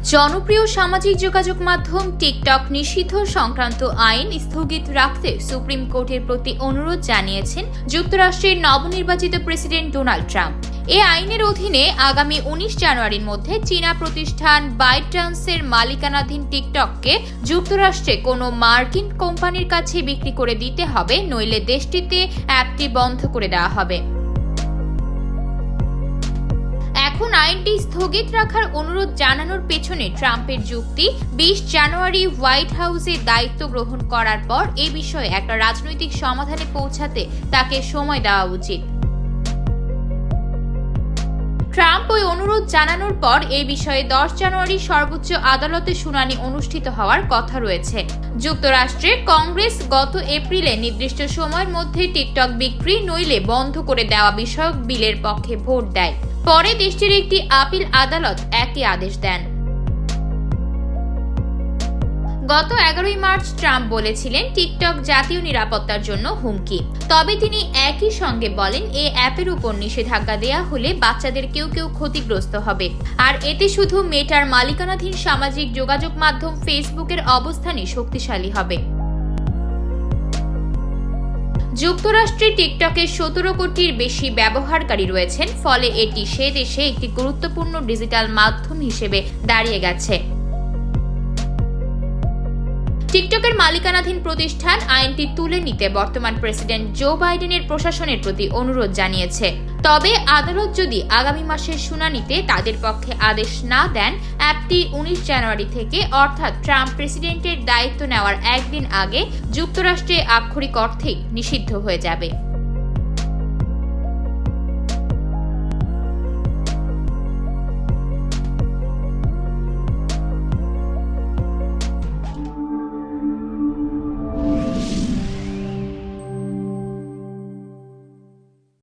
জনপ্রিয় সামাজিক যোগাযোগ মাধ্যম টিকটক নিষিদ্ধ সংক্রান্ত আইন স্থগিত রাখতে সুপ্রিম কোর্টের প্রতি অনুরোধ জানিয়েছেন যুক্তরাষ্ট্রের নবনির্বাচিত প্রেসিডেন্ট ডোনাল্ড ট্রাম্প। এই আইনের অধীনে আগামী 19 জানুয়ারির মধ্যে চীনা প্রতিষ্ঠান বাইটডান্সের মালিকানাধীন টিকটককে যুক্তরাষ্ট্রে কোনো মার্কিন কোম্পানির কাছে বিক্রি করে দিতে হবে, নইলে দেশটিতে অ্যাপটি বন্ধ করে দেওয়া হবে। এখন আইনটি স্থগিত রাখার অনুরোধ জানানোর পেছনে ট্রাম্পের যুক্তি, 20 জানুয়ারি হোয়াইট হাউসে দায়িত্ব গ্রহণ করার পর এই বিষয়ে একটা রাজনৈতিক সমাধানে পৌঁছাতে তাকে সময় দেওয়া উচিত। ট্রাম্প ওই অনুরোধ জানানোর পর এই বিষয়ে 10 জানুয়ারি সর্বোচ্চ আদালতে শুনানি অনুষ্ঠিত হওয়ার কথা রয়েছে। যুক্তরাষ্ট্রের কংগ্রেস গত এপ্রিলে নির্দিষ্ট সময়ের মধ্যে টিকটক বিক্রি নইলে বন্ধ করে দেওয়া বিষয়ক বিলের পক্ষে ভোট দেয়। পরে দেশটির একটি আপিল আদালত একই আদেশ দেন। গত 11 মার্চ ট্রাম্প বলেছিলেন টিকটক জাতীয় নিরাপত্তার জন্য হুমকি। তবে তিনি একই সঙ্গে বলেন এই অ্যাপের উপর নিষেধাজ্ঞা দেয়া হলে বাচ্চাদের কেউ ক্ষতিগ্রস্ত হবে, আর এতে শুধু মেটার মালিকানাধীন সামাজিক যোগাযোগ মাধ্যম ফেসবুকের অবস্থানই শক্তিশালী হবে। যুক্তরাষ্ট্রে টিকটকের 17 কোটির বেশি ব্যবহারকারী রয়েছেন, ফলে এটি সে দেশে একটি গুরুত্বপূর্ণ ডিজিটাল মাধ্যম হিসেবে দাঁড়িয়ে গেছে। টিকটকের মালিকানাধীন প্রতিষ্ঠান আইনটি তুলে নিতে বর্তমান প্রেসিডেন্ট জো বাইডেনের প্রশাসনের প্রতি অনুরোধ জানিয়েছে। তবে আদালত যদি আগামী মাসের শুনানিতে তাদের পক্ষে আদেশ না দেন, অ্যাপটি 19 জানুয়ারি থেকে অর্থাৎ ট্রাম্প প্রেসিডেন্টের দায়িত্ব নেওয়ার একদিন আগে যুক্তরাষ্ট্রে আক্ষরিক অর্থেই নিষিদ্ধ হয়ে যাবে।